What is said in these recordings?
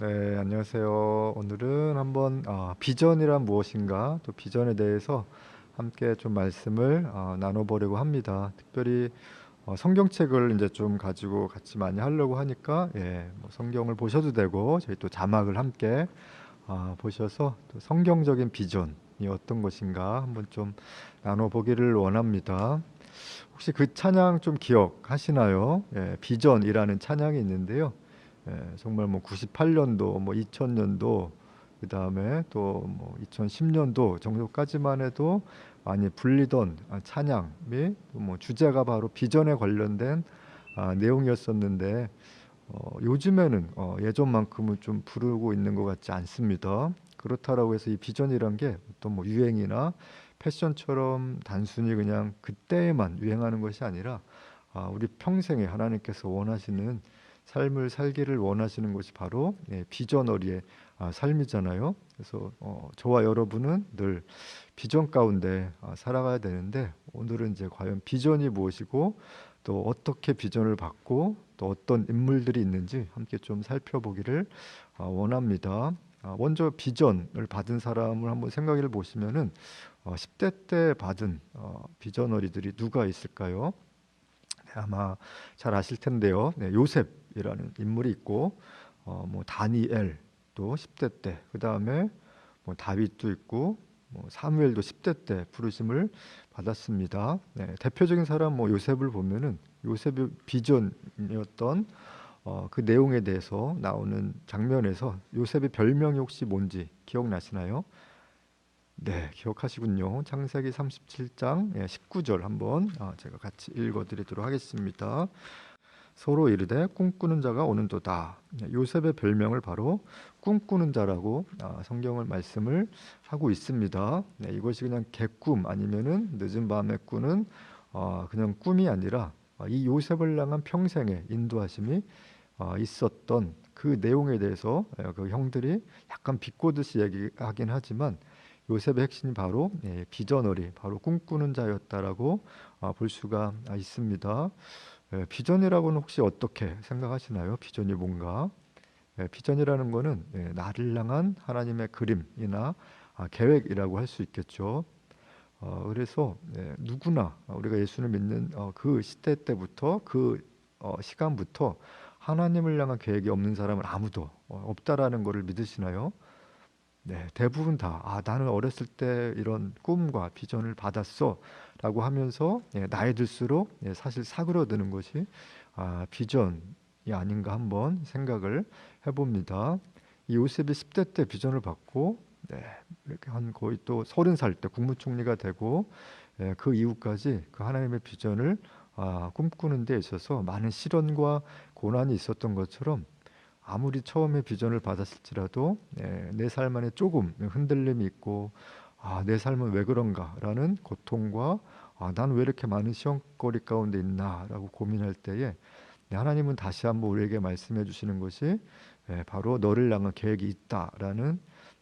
네, 안녕하세요. 오늘은 한번 비전이란 무엇인가, 또 비전에 대해서 함께 좀 말씀을 나눠보려고 합니다. 특별히 성경책을 이제 좀 가지고 같이 많이 하려고 하니까 뭐 성경을 보셔도 되고 저희 또 자막을 함께 보셔서 또 성경적인 비전이 어떤 것인가 한번 좀 나눠보기를 원합니다. 혹시 그 찬양 좀 기억하시나요? 비전이라는 찬양이 있는데요. 정말 뭐 98년도, 뭐 2000년도, 그 다음에 또 뭐 2010년도 정도까지만 해도 많이 불리던 찬양이 뭐 주제가 바로 비전에 관련된 내용이었었는데 요즘에는 예전만큼은 좀 부르고 있는 것 같지 않습니다. 그렇다라고 해서 이 비전이란 게 어떤 뭐 유행이나 패션처럼 단순히 그냥 그때에만 유행하는 것이 아니라 우리 평생에 하나님께서 원하시는 삶을 살기를 원하시는 것이 바로 비전어리의 삶이잖아요. 그래서 저와 여러분은 늘 비전 가운데 살아가야 되는데 오늘은 이제 과연 비전이 무엇이고 또 어떻게 비전을 받고 또 어떤 인물들이 있는지 함께 좀 살펴보기를 원합니다. 먼저 비전을 받은 사람을 한번 생각해 보시면은 10대 때 받은 비전어리들이 누가 있을까요? 네, 아마 잘 아실 텐데요. 네, 요셉이라는 인물이 있고 뭐 다니엘도 10대 때, 그 다음에 뭐 다윗도 있고 뭐 사무엘도 10대 때 부르심을 받았습니다. 네, 대표적인 사람 뭐 요셉을 보면은 요셉의 비전이었던 그 내용에 대해서 나오는 장면에서 요셉의 별명이 혹시 뭔지 기억나시나요? 네, 기억하시군요. 창세기 37장 19절 한번 제가 같이 읽어드리도록 하겠습니다. 서로 이르되 꿈꾸는 자가 오는도다. 요셉의 별명을 바로 꿈꾸는 자라고 성경을 말씀을 하고 있습니다. 네, 이것이 그냥 개꿈 아니면은 늦은 밤에 꾸는 그냥 꿈이 아니라 이 요셉을 향한 평생의 인도하심이 있었던 그 내용에 대해서 그 형들이 약간 비꼬듯이 얘기하긴 하지만 요셉의 핵심이 바로 비전어리, 바로 꿈꾸는 자였다라고 볼 수가 있습니다. 비전이라고는 혹시 어떻게 생각하시나요? 비전이 뭔가? 비전이라는 거는 나를 향한 하나님의 그림이나 계획이라고 할 수 있겠죠. 그래서 누구나 우리가 예수를 믿는 그 시대 때부터 그 시간부터 하나님을 향한 계획이 없는 사람은 아무도 없다라는 것을 믿으시나요? 네, 대부분 다 나는 어렸을 때 이런 꿈과 비전을 받았어라고 하면서 나이 들수록 사실 사그러드는 것이 비전이 아닌가 한번 생각을 해봅니다. 이 요셉이 10대 때 비전을 받고 이렇게 한 거의 또 30살 때 국무총리가 되고 그 이후까지 그 하나님의 비전을 꿈꾸는 데 있어서 많은 시련과 고난이 있었던 것처럼 아무리 처음에 비전을 받았을지라도 내 삶 안에 조금 흔들림이 있고 내 삶은 왜 그런가라는 고통과 난 왜 이렇게 많은 시험거리 가운데 있나라고 고민할 때에 하나님은 다시 한번 우리에게 말씀해 주시는 것이 바로 너를 향한 계획이 있다라는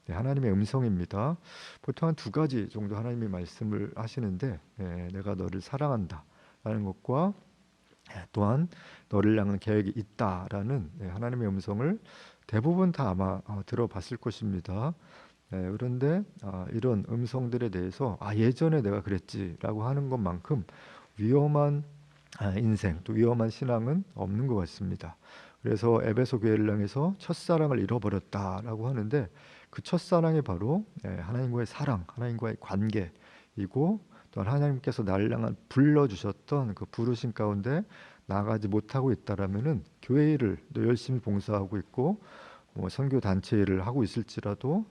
하나님의 음성입니다. 보통 한 두 가지 정도 하나님이 말씀을 하시는데 내가 너를 사랑한다라는 것과 또한 너를 향한 계획이 있다라는 하나님의 음성을 대부분 다 아마 들어봤을 것입니다. 그런데 이런 음성들에 대해서 예전에 내가 그랬지라고 하는 것만큼 위험한 인생 또 위험한 신앙은 없는 것 같습니다. 그래서 에베소 교회를 향해서 첫사랑을 잃어버렸다라고 하는데 그 첫사랑이 바로 하나님과의 사랑, 하나님과의 관계이고 또 하나님께서 나를 향한 불러주셨던 그 부르심 가운데 나가지 못하고 있다라면은 교회 일을 또 열심히 봉사하고 있고 뭐 선교 단체 일을 하고 있을지라도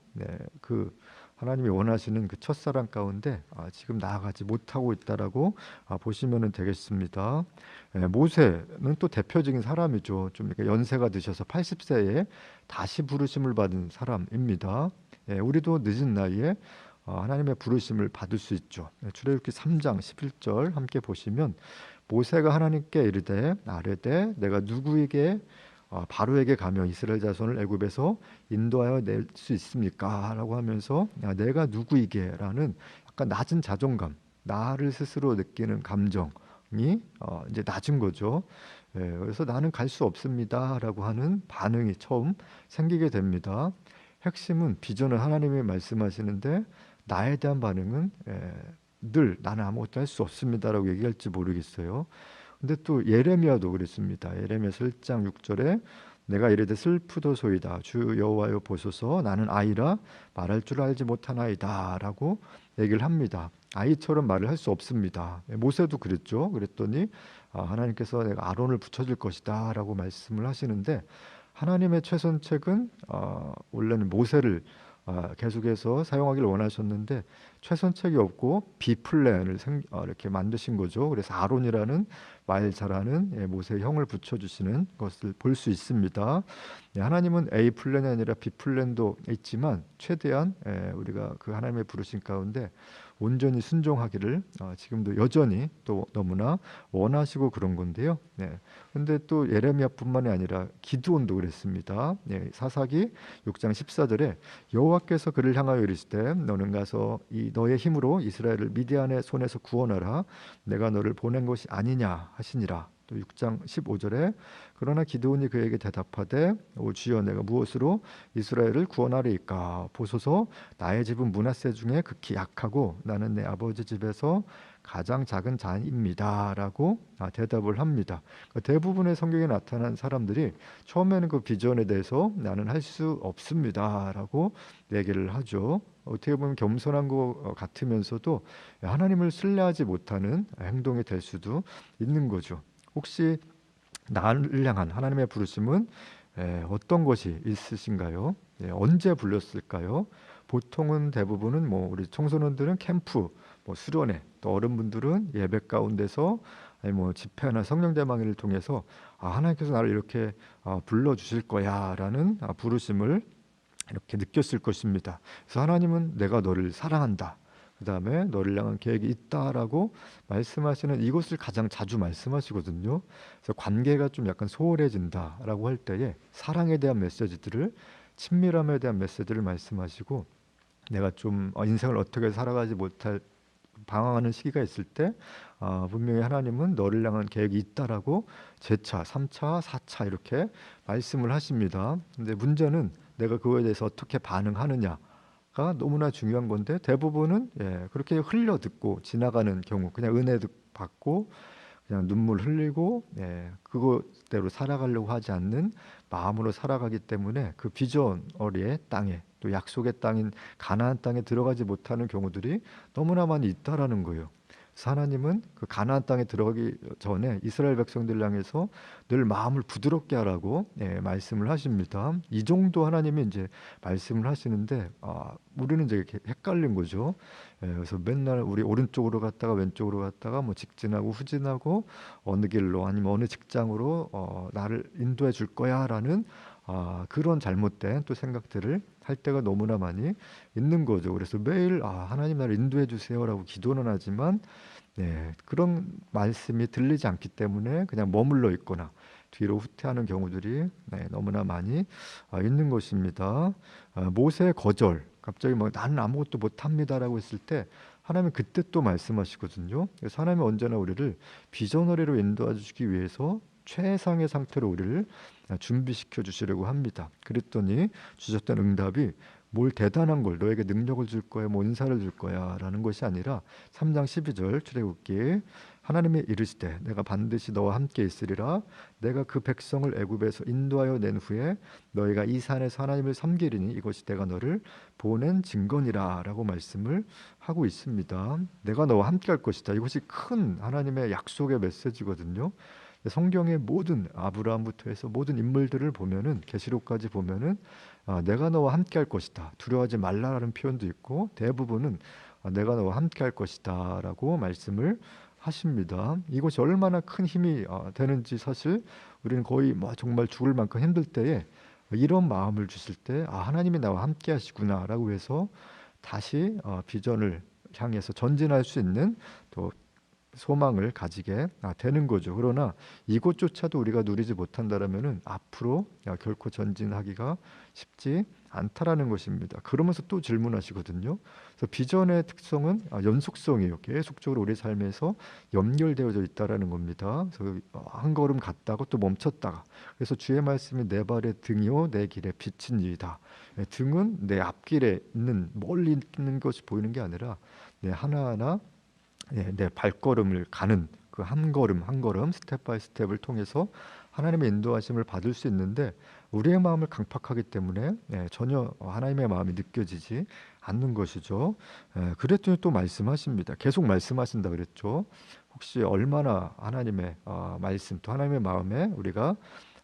그 하나님이 원하시는 그 첫사랑 가운데 지금 나아가지 못하고 있다라고 보시면 되겠습니다. 모세는 또 대표적인 사람이죠. 좀 이렇게 연세가 드셔서 80세에 다시 부르심을 받은 사람입니다. 우리도 늦은 나이에 하나님의 부르심을 받을 수 있죠. 출애굽기 3장 11절 함께 보시면 모세가 하나님께 이르되 아뢰되 내가 누구에게 바로에게 가며 이스라엘 자손을 애굽에서 인도하여 낼 수 있습니까? 라고 하면서 내가 누구이게 라는 약간 낮은 자존감, 나를 스스로 느끼는 감정이 이제 낮은 거죠. 그래서 나는 갈 수 없습니다라고 하는 반응이 처음 생기게 됩니다. 핵심은 비전을 하나님이 말씀하시는데 나에 대한 반응은 늘 나는 아무것도 할 수 없습니다라고 얘기할지 모르겠어요. 근데 또 예레미야도 그랬습니다. 예레미야서 1장 6절에 내가 이르되 슬프도소이다 주 여호와여 보소서 나는 아이라 말할 줄 알지 못하나이다 라고 얘기를 합니다. 아이처럼 말을 할 수 없습니다. 모세도 그랬죠. 그랬더니 하나님께서 내가 아론을 붙여줄 것이다 라고 말씀을 하시는데, 하나님의 최선책은 원래는 모세를 계속해서 사용하기를 원하셨는데 최선책이 없고 B플랜을 이렇게 만드신 거죠. 그래서 아론이라는 말 잘하는 모세의 형을 붙여주시는 것을 볼 수 있습니다. 하나님은 A 플랜이 아니라 B 플랜도 있지만 최대한 우리가 그 하나님의 부르신 가운데 온전히 순종하기를 지금도 여전히 또 너무나 원하시고 그런 건데요. 근데 또 예레미야뿐만이 아니라 기드온도 그랬습니다. 사사기 6장 14절에 여호와께서 그를 향하여 이르시되 너는 가서 이 너의 힘으로 이스라엘을 미디안의 손에서 구원하라 내가 너를 보낸 것이 아니냐 하시니라. 또 6장 15절에 그러나 기드온이 그에게 대답하되 오 주여 내가 무엇으로 이스라엘을 구원하리이까 보소서 나의 집은 므낫세 중에 극히 약하고 나는 내 아버지 집에서 가장 작은 자입니다 라고 대답을 합니다. 대부분의 성경에 나타난 사람들이 처음에는 그 비전에 대해서 나는 할 수 없습니다 라고 얘기를 하죠. 어떻게 보면 겸손한 것 같으면서도 하나님을 신뢰하지 못하는 행동이 될 수도 있는 거죠. 혹시 나를 향한 하나님의 부르심은 어떤 것이 있으신가요? 언제 불렀을까요? 보통은 대부분은 우리 청소년들은 캠프, 수련회, 또 어른분들은 예배 가운데서 아니 집회나 성령대망회를 통해서 하나님께서 나를 이렇게 불러주실 거야라는 부르심을 이렇게 느꼈을 것입니다. 그래서 하나님은 내가 너를 사랑한다. 그 다음에 너를 향한 계획이 있다라고 말씀하시는 이것을 가장 자주 말씀하시거든요. 그래서 관계가 좀 약간 소홀해진다라고 할 때에 사랑에 대한 메시지들을, 친밀함에 대한 메시지를 말씀하시고, 내가 좀 인생을 어떻게 살아가지 못할 방황하는 시기가 있을 때 분명히 하나님은 너를 향한 계획이 있다라고 제차, 3차, 4차 이렇게 말씀을 하십니다. 근데 문제는 내가 그거에 대해서 어떻게 반응하느냐 가 너무나 중요한 건데, 대부분은 그렇게 흘려 듣고 지나가는 경우, 그냥 은혜 받고 그냥 눈물 흘리고 그것대로 살아가려고 하지 않는 마음으로 살아가기 때문에 그 비전어리의 땅에, 또 약속의 땅인 가나안 땅에 들어가지 못하는 경우들이 너무나 많이 있다라는 거예요. 그래서 하나님은 그 가나안 땅에 들어가기 전에 이스라엘 백성들 향해서 늘 마음을 부드럽게 하라고 말씀을 하십니다. 이 정도 하나님이 이제 말씀을 하시는데 우리는 이제 이렇게 헷갈린 거죠. 그래서 맨날 우리 오른쪽으로 갔다가 왼쪽으로 갔다가 직진하고 후진하고 어느 길로 아니면 어느 직장으로 나를 인도해 줄 거야라는 그런 잘못된 또 생각들을 할 때가 너무나 많이 있는 거죠. 그래서 매일 하나님 나를 인도해 주세요라고 기도는 하지만 그런 말씀이 들리지 않기 때문에 그냥 머물러 있거나 뒤로 후퇴하는 경우들이 너무나 많이 있는 것입니다. 모세의 거절, 갑자기 나는 아무것도 못합니다라고 했을 때 하나님은 그때 또 말씀하시거든요. 그래서 하나님은 언제나 우리를 비전어리로 인도해 주시기 위해서 최상의 상태로 우리를 준비시켜 주시려고 합니다. 그랬더니 주셨던 응답이 뭘 대단한 걸 너에게 능력을 줄 거야, 은사를 줄 거야 라는 것이 아니라 3장 12절 출애굽기 하나님이 이르시되 내가 반드시 너와 함께 있으리라 내가 그 백성을 애굽에서 인도하여 낸 후에 너희가 이 산에서 하나님을 섬기리니 이것이 내가 너를 보낸 증거니라 라고 말씀을 하고 있습니다. 내가 너와 함께 할 것이다. 이것이 큰 하나님의 약속의 메시지거든요. 성경의 모든 아브라함부터 해서 모든 인물들을 보면은, 계시록까지 보면은 내가 너와 함께 할 것이다, 두려워하지 말라라는 표현도 있고, 대부분은 내가 너와 함께 할 것이다 라고 말씀을 하십니다. 이것이 얼마나 큰 힘이 되는지 사실 우리는 거의 정말 죽을 만큼 힘들 때에 이런 마음을 주실 때 하나님이 나와 함께 하시구나 라고 해서 다시 비전을 향해서 전진할 수 있는 또 소망을 가지게 되는 거죠. 그러나 이것조차도 우리가 누리지 못한다라면은 앞으로 결코 전진하기가 쉽지 않다라는 것입니다. 그러면서 또 질문하시거든요. 그래서 비전의 특성은 연속성이에요. 계속적으로 우리 삶에서 연결되어져 있다라는 겁니다. 그래서 한 걸음 갔다가 또 멈췄다가, 그래서 주의 말씀이 내 발의 등이요 내 길의 빛인이다. 등은 내 앞길에 있는 멀리 있는 것이 보이는 게 아니라 내 하나하나 내 발걸음을 가는 그 한 걸음 한 걸음 스텝 바이 스텝을 통해서 하나님의 인도하심을 받을 수 있는데, 우리의 마음을 강팍하기 때문에 전혀 하나님의 마음이 느껴지지 않는 것이죠. 그랬더니 또 말씀하십니다. 계속 말씀하신다 그랬죠. 혹시 얼마나 하나님의 말씀 또 하나님의 마음에 우리가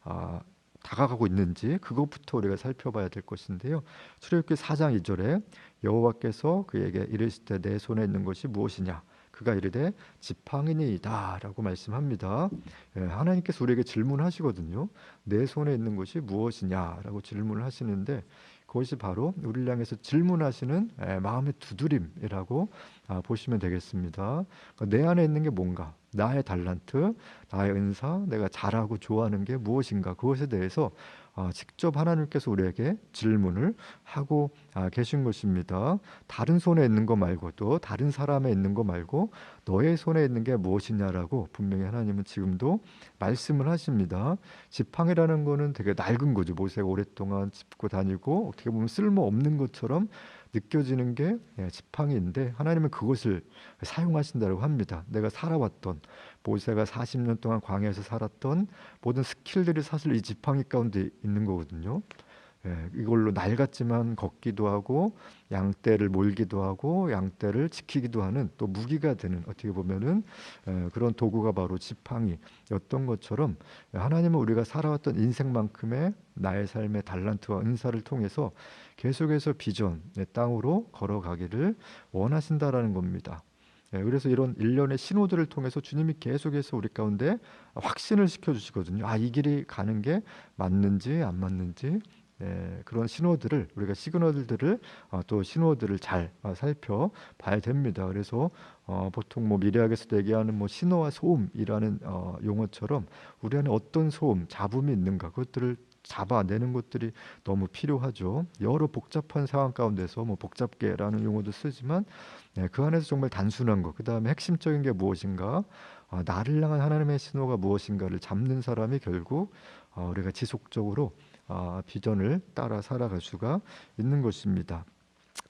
아, 다가가고 있는지 그것부터 우리가 살펴봐야 될 것인데요. 출애굽기 4장 2절에 여호와께서 그에게 이르시되 내 손에 있는 것이 무엇이냐, 그가 이르되 지팡이니이다라고 말씀합니다. 하나님께서 우리에게 질문하시거든요. 내 손에 있는 것이 무엇이냐라고 질문을 하시는데, 그것이 바로 우리를 향해서 질문하시는 마음의 두드림이라고 보시면 되겠습니다. 그러니까 내 안에 있는 게 뭔가, 나의 달란트, 나의 은사, 내가 잘하고 좋아하는 게 무엇인가, 그것에 대해서 직접 하나님께서 우리에게 질문을 하고 계신 것입니다. 다른 손에 있는 거 말고, 또 다른 사람에 있는 거 말고 너의 손에 있는 게 무엇이냐라고 분명히 하나님은 지금도 말씀을 하십니다. 지팡이라는 거는 되게 낡은 거죠. 모세가 오랫동안 짚고 다니고 어떻게 보면 쓸모없는 것처럼 느껴지는 게 지팡이인데, 하나님은 그것을 사용하신다고 합니다. 내가 살아왔던, 모세가 40년 동안 광야에서 살았던 모든 스킬들이 사실 이 지팡이 가운데 있는 거거든요. 이걸로 낡았지만 걷기도 하고 양떼를 몰기도 하고 양떼를 지키기도 하는 또 무기가 되는, 어떻게 보면은 그런 도구가 바로 지팡이였던 것처럼, 하나님은 우리가 살아왔던 인생만큼의 나의 삶의 달란트와 은사를 통해서 계속해서 비전의 땅으로 걸어가기를 원하신다라는 겁니다. 그래서 이런 일련의 신호들을 통해서 주님이 계속해서 우리 가운데 확신을 시켜주시거든요. 이 길이 가는 게 맞는지 안 맞는지, 그런 신호들을, 우리가 시그널들을 또 신호들을 잘 살펴봐야 됩니다. 그래서 보통 뭐 미래학에서 얘기하는 뭐 신호와 소음이라는 용어처럼 우리 안에 어떤 소음, 잡음이 있는가, 그것들을 잡아내는 것들이 너무 필요하죠. 여러 복잡한 상황 가운데서 뭐 복잡계라는 용어도 쓰지만 그 안에서 정말 단순한 것, 그 다음에 핵심적인 게 무엇인가, 나를 향한 하나님의 신호가 무엇인가를 잡는 사람이 결국 우리가 지속적으로 비전을 따라 살아갈 수가 있는 것입니다.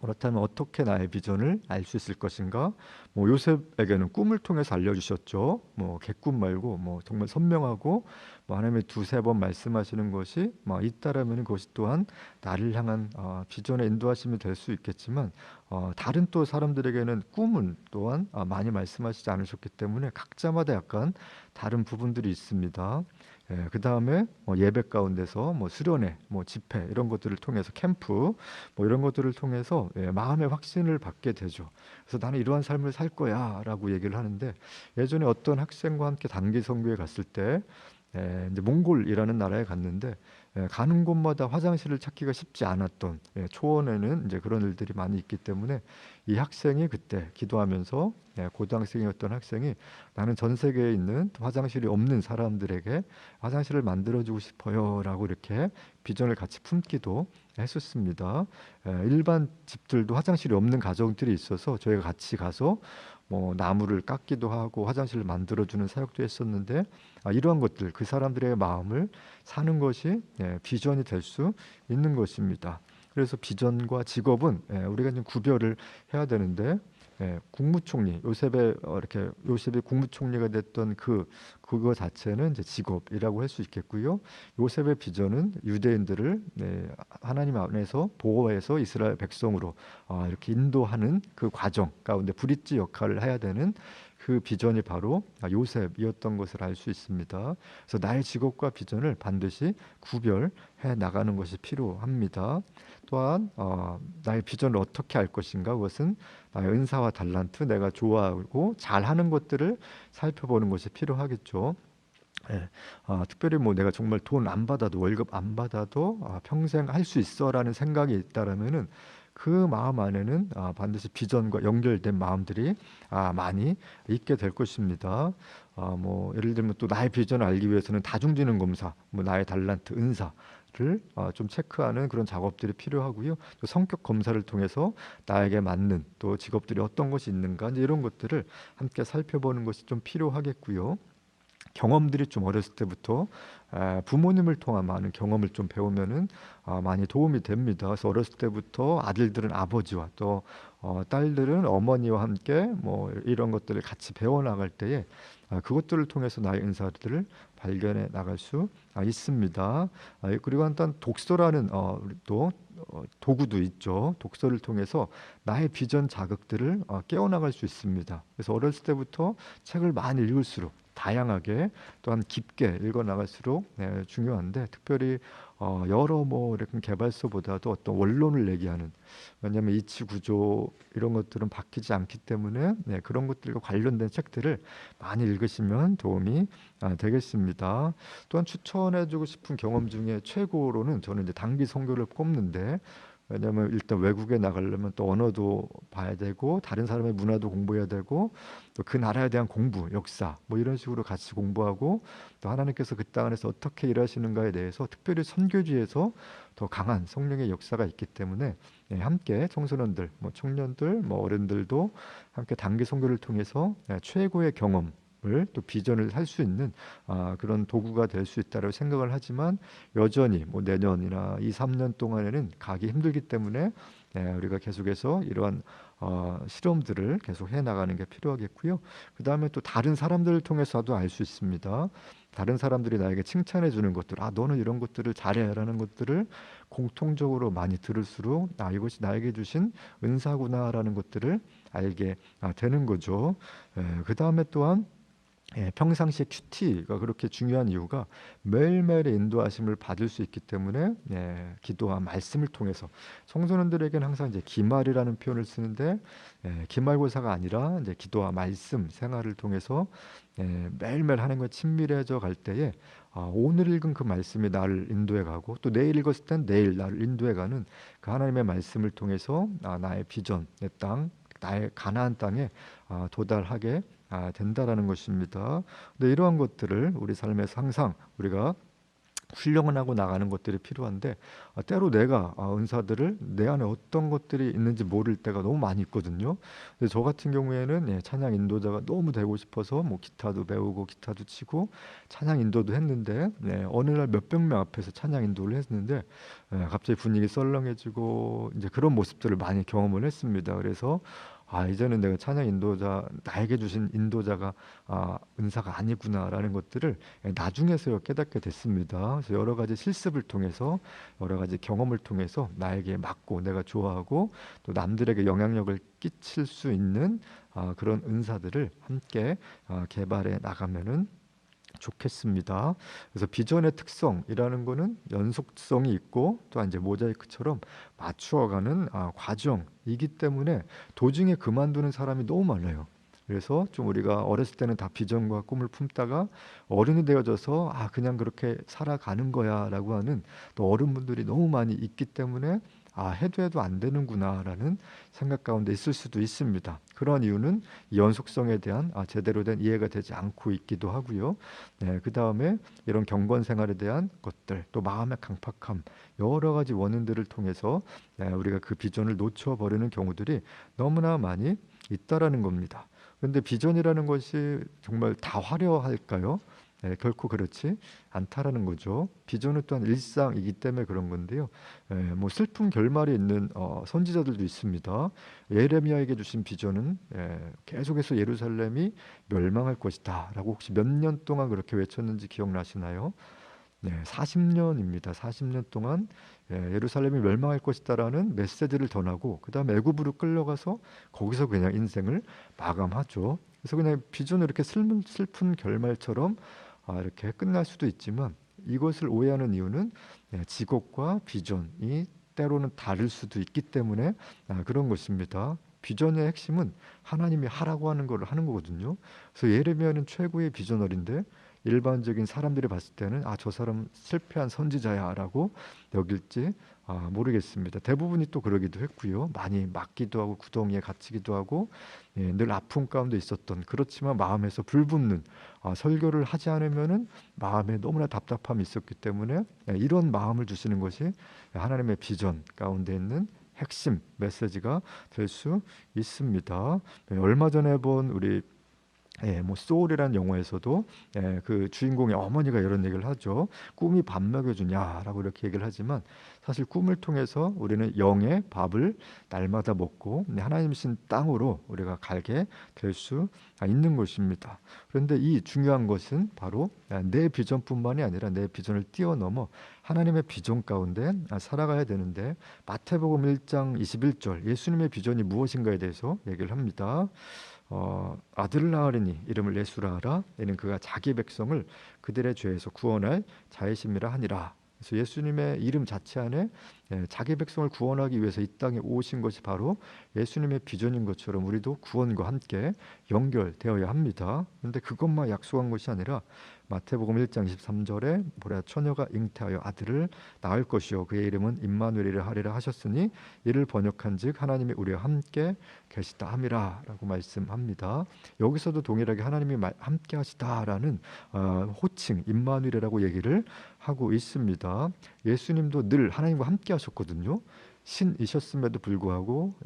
그렇다면 어떻게 나의 비전을 알 수 있을 것인가? 뭐 요셉에게는 꿈을 통해서 알려주셨죠. 뭐 개꿈 말고 뭐 정말 선명하고 뭐 하나님의 두세 번 말씀하시는 것이 있다라면 그것이 또한 나를 향한 비전의 인도하심이 될 수 있겠지만, 다른 또 사람들에게는 꿈은 또한 많이 말씀하시지 않으셨기 때문에 각자마다 약간 다른 부분들이 있습니다. 그 다음에 예배 가운데서 수련회, 집회 이런 것들을 통해서 캠프 이런 것들을 통해서 마음의 확신을 받게 되죠. 그래서 나는 이러한 삶을 살 거야라고 얘기를 하는데, 예전에 어떤 학생과 함께 단기 선교에 갔을 때 이제 몽골이라는 나라에 갔는데, 가는 곳마다 화장실을 찾기가 쉽지 않았던, 초원에는 이제 그런 일들이 많이 있기 때문에 이 학생이 그때 기도하면서, 고등학생이었던 학생이 나는 전 세계에 있는 화장실이 없는 사람들에게 화장실을 만들어주고 싶어요라고 이렇게 비전을 같이 품기도 했었습니다. 일반 집들도 화장실이 없는 가정들이 있어서 저희가 같이 가서 나무를 깎기도 하고 화장실을 만들어주는 사역도 했었는데, 이러한 것들, 그 사람들의 마음을 사는 것이 비전이 될 수 있는 것입니다. 그래서 비전과 직업은 우리가 좀 구별을 해야 되는데, 국무총리 요셉의 이렇게 요셉이 국무총리가 됐던 그거 자체는 이제 직업이라고 할 수 있겠고요. 요셉의 비전은 유대인들을 하나님 안에서 보호해서 이스라엘 백성으로 이렇게 인도하는 그 과정 가운데 브릿지 역할을 해야 되는 그 비전이 바로 요셉이었던 것을 알 수 있습니다. 그래서 나의 직업과 비전을 반드시 구별해 나가는 것이 필요합니다. 또한 나의 비전을 어떻게 알 것인가, 그것은 나의 은사와 달란트, 내가 좋아하고 잘하는 것들을 살펴보는 것이 필요하겠죠. 특별히 내가 정말 돈 안 받아도, 월급 안 받아도 평생 할 수 있어라는 생각이 있다라면은 그 마음 안에는 반드시 비전과 연결된 마음들이 많이 있게 될 것입니다. 뭐 예를 들면 또 나의 비전을 알기 위해서는 다중지능 검사, 뭐 나의 달란트, 은사를 좀 체크하는 그런 작업들이 필요하고요. 또 성격 검사를 통해서 나에게 맞는 또 직업들이 어떤 것이 있는가 이제 이런 것들을 함께 살펴보는 것이 좀 필요하겠고요. 경험들이 좀 어렸을 때부터 부모님을 통한 많은 경험을 좀 배우면은 많이 도움이 됩니다. 그래서 어렸을 때부터 아들들은 아버지와 또 딸들은 어머니와 함께 뭐 이런 것들을 같이 배워나갈 때에 그것들을 통해서 나의 은사들을 발견해 나갈 수 있습니다. 그리고 일단 독서라는 또 도구도 있죠. 독서를 통해서 나의 비전 자극들을 깨워나갈 수 있습니다. 그래서 어렸을 때부터 책을 많이 읽을수록 다양하게 또한 깊게 읽어 나갈수록 중요한데 특별히 여러 뭐 이렇게 개발서보다도 어떤 원론을 얘기하는 왜냐하면 이치 구조 이런 것들은 바뀌지 않기 때문에 그런 것들과 관련된 책들을 많이 읽으시면 도움이 되겠습니다. 또한 추천해주고 싶은 경험 중에 최고로는 저는 이제 단기 선교를 꼽는데 왜냐하면 일단 외국에 나가려면 또 언어도 봐야 되고 다른 사람의 문화도 공부해야 되고 또 그 나라에 대한 공부, 역사 뭐 이런 식으로 같이 공부하고 또 하나님께서 그 땅 안에서 어떻게 일하시는가에 대해서 특별히 선교지에서 더 강한 성령의 역사가 있기 때문에 함께 청소년들, 뭐 청년들, 뭐 어른들도 함께 단기 선교를 통해서 최고의 경험 또 비전을 할 수 있는 그런 도구가 될 수 있다고 생각을 하지만 여전히 뭐 내년이나 2, 3년 동안에는 가기 힘들기 때문에 우리가 계속해서 이러한 실험들을 계속 해 나가는 게 필요하겠고요. 그 다음에 또 다른 사람들을 통해서도 알 수 있습니다. 다른 사람들이 나에게 칭찬해 주는 것들, 너는 이런 것들을 잘해라는 것들을 공통적으로 많이 들을수록 이것이 나에게 주신 은사구나라는 것들을 알게 되는 거죠. 그 다음에 또한 평상시에 큐티가 그렇게 중요한 이유가 매일매일의 인도하심을 받을 수 있기 때문에 기도와 말씀을 통해서 청소년들에게는 항상 이제 기말이라는 표현을 쓰는데 기말고사가 아니라 이제 기도와 말씀 생활을 통해서 매일매일 하나님과 친밀해져 갈 때에 오늘 읽은 그 말씀이 나를 인도해 가고 또 내일 읽었을 땐 내일 나를 인도해 가는 그 하나님의 말씀을 통해서 나의 비전, 내 땅, 나의 가나안 땅에 도달하게 된다라는 것입니다. 근데 이러한 것들을 우리 삶에서 항상 우리가 훈련을 하고 나가는 것들이 필요한데 때로 내가 은사들을 내 안에 어떤 것들이 있는지 모를 때가 너무 많이 있거든요. 근데 저 같은 경우에는 찬양 인도자가 너무 되고 싶어서 뭐 기타도 배우고 기타도 치고 찬양 인도도 했는데 어느 날 몇백 명 앞에서 찬양 인도를 했는데 갑자기 분위기 썰렁해지고 이제 그런 모습들을 많이 경험을 했습니다. 그래서 이제는 내가 찬양 인도자 나에게 주신 인도자가 은사가 아니구나라는 것들을 나중에서야 깨닫게 됐습니다. 그래서 여러 가지 실습을 통해서 여러 가지 경험을 통해서 나에게 맞고 내가 좋아하고 또 남들에게 영향력을 끼칠 수 있는 그런 은사들을 함께 개발해 나가면은 좋겠습니다. 그래서 비전의 특성이라는 거는 연속성이 있고 또 이제 모자이크처럼 맞추어가는 과정이기 때문에 도중에 그만두는 사람이 너무 많아요. 그래서 좀 우리가 어렸을 때는 다 비전과 꿈을 품다가 어른이 되어져서 그냥 그렇게 살아가는 거야라고 하는 또 어른분들이 너무 많이 있기 때문에 해도 안 되는구나라는 생각 가운데 있을 수도 있습니다. 그런 이유는 이 연속성에 대한 제대로 된 이해가 되지 않고 있기도 하고요. 그 다음에 이런 경건 생활에 대한 것들, 또 마음의 강팍함, 여러 가지 원인들을 통해서 우리가 그 비전을 놓쳐버리는 경우들이 너무나 많이 있다라는 겁니다. 그런데 비전이라는 것이 정말 다 화려할까요? 결코 그렇지 않다라는 거죠. 비전은 또한 일상이기 때문에 그런 건데요. 뭐 슬픈 결말이 있는 선지자들도 있습니다. 예레미야에게 주신 비전은 계속해서 예루살렘이 멸망할 것이다라고 혹시 몇 년 동안 그렇게 외쳤는지 기억나시나요? 40년입니다. 40년 동안 예루살렘이 멸망할 것이다라는 메시지를 전하고 그 다음에 애굽으로 끌려가서 거기서 그냥 인생을 마감하죠. 그래서 그냥 비전은 이렇게 슬픈 결말처럼 이렇게 끝날 수도 있지만 이것을 오해하는 이유는 직업과 비전이 때로는 다를 수도 있기 때문에 그런 것입니다. 비전의 핵심은 하나님이 하라고 하는 걸 하는 거거든요. 그래서 예레미야는 최고의 비저널인데 일반적인 사람들이 봤을 때는 저 사람 실패한 선지자야라고 여길지 모르겠습니다. 대부분이 또 그러기도 했고요. 많이 맞기도 하고 구덩이에 갇히기도 하고 늘 아픔 가운데 있었던, 그렇지만 마음에서 불붙는 설교를 하지 않으면은 마음에 너무나 답답함이 있었기 때문에 이런 마음을 주시는 것이 하나님의 비전 가운데 있는 핵심 메시지가 될 수 있습니다. 얼마 전에 본 우리 뭐 소울이라는 영화에서도 그 주인공의 어머니가 이런 얘기를 하죠. 꿈이 밥 먹여주냐라고 이렇게 얘기를 하지만 사실 꿈을 통해서 우리는 영의 밥을 날마다 먹고 하나님이신 땅으로 우리가 가게 될 수 있는 것입니다. 그런데 이 중요한 것은 바로 내 비전뿐만이 아니라 내 비전을 뛰어넘어 하나님의 비전 가운데 살아가야 되는데, 마태복음 1장 21절 예수님의 비전이 무엇인가에 대해서 얘기를 합니다. 아들을 낳으리니 이름을 예수라 하라. 이는 그가 자기 백성을 그들의 죄에서 구원할 자이심이라 하니라. 그래서 예수님의 이름 자체 안에 자기 백성을 구원하기 위해서 이 땅에 오신 것이 바로 예수님의 비전인 것처럼 우리도 구원과 함께 연결되어야 합니다. 그런데 그것만 약속한 것이 아니라 마태복음 1장 23절에 보라 처녀가 잉태하여 아들을 낳을 것이요 그의 이름은 임마누엘이라 하리라 하셨으니 이를 번역한즉 하나님이 우리와 함께 계시다 함이라 라고 말씀합니다. 여기서도 동일하게 하나님이 함께 하시다라는 호칭 임마누엘이라고 얘기를 하고 있습니다. 예수님도 늘 하나님과 함께 하셨거든요. 신이셨음에도 불구하고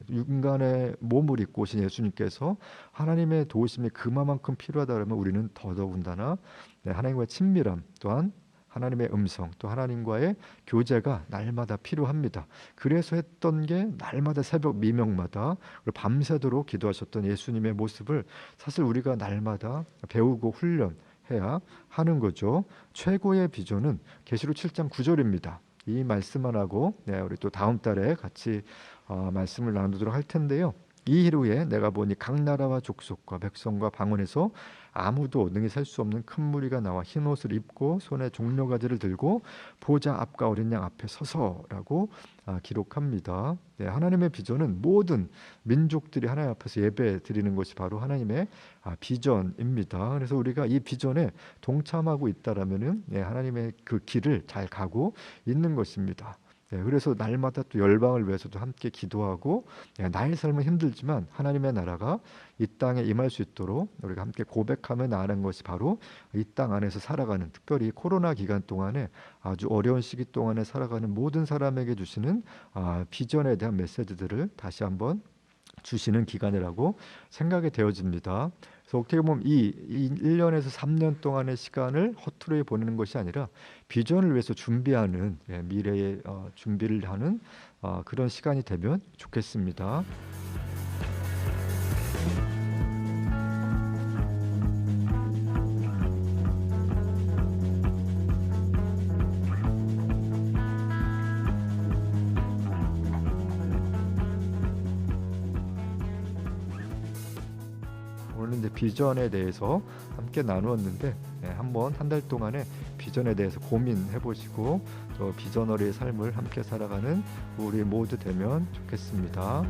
인간의 몸을 입고 오신 예수님께서 하나님의 도우심이 그만큼 필요하다 그러면 우리는 더더군다나 하나님과의 친밀함, 또한 하나님의 음성, 또 하나님과의 교제가 날마다 필요합니다. 그래서 했던 게 날마다 새벽 미명마다 밤새도록 기도하셨던 예수님의 모습을 사실 우리가 날마다 배우고 훈련해야 하는 거죠. 최고의 비전은 계시록 7장 9절입니다. 이 말씀만 하고 우리 또 다음 달에 같이 말씀을 나누도록 할 텐데요. 이 일 후에 내가 보니 각 나라와 족속과 백성과 방언에서 아무도 능히 셀 수 없는 큰 무리가 나와 흰 옷을 입고 손에 종려가지를 들고 보좌 앞과 어린 양 앞에 서서라고 기록합니다. 하나님의 비전은 모든 민족들이 하나님 앞에서 예배 드리는 것이 바로 하나님의 비전입니다. 그래서 우리가 이 비전에 동참하고 있다라면은 하나님의 그 길을 잘 가고 있는 것입니다. 그래서 날마다 또 열방을 위해서도 함께 기도하고 나의 삶은 힘들지만 하나님의 나라가 이 땅에 임할 수 있도록 우리가 함께 고백하며 나아가는 것이 바로 이 땅 안에서 살아가는, 특별히 코로나 기간 동안에 아주 어려운 시기 동안에 살아가는 모든 사람에게 주시는 비전에 대한 메시지들을 다시 한번 주시는 기간이라고 생각이 되어집니다. 그래서 어떻게 보면 이 1년에서 3년 동안의 시간을 허투루 보내는 것이 아니라 비전을 위해서 준비하는 미래의 준비를 하는 그런 시간이 되면 좋겠습니다. 오늘 이제 비전에 대해서 함께 나누었는데 한번 한 달 동안에 비전에 대해서 고민해 보시고 또 비전어리의 삶을 함께 살아가는 우리 모두 되면 좋겠습니다.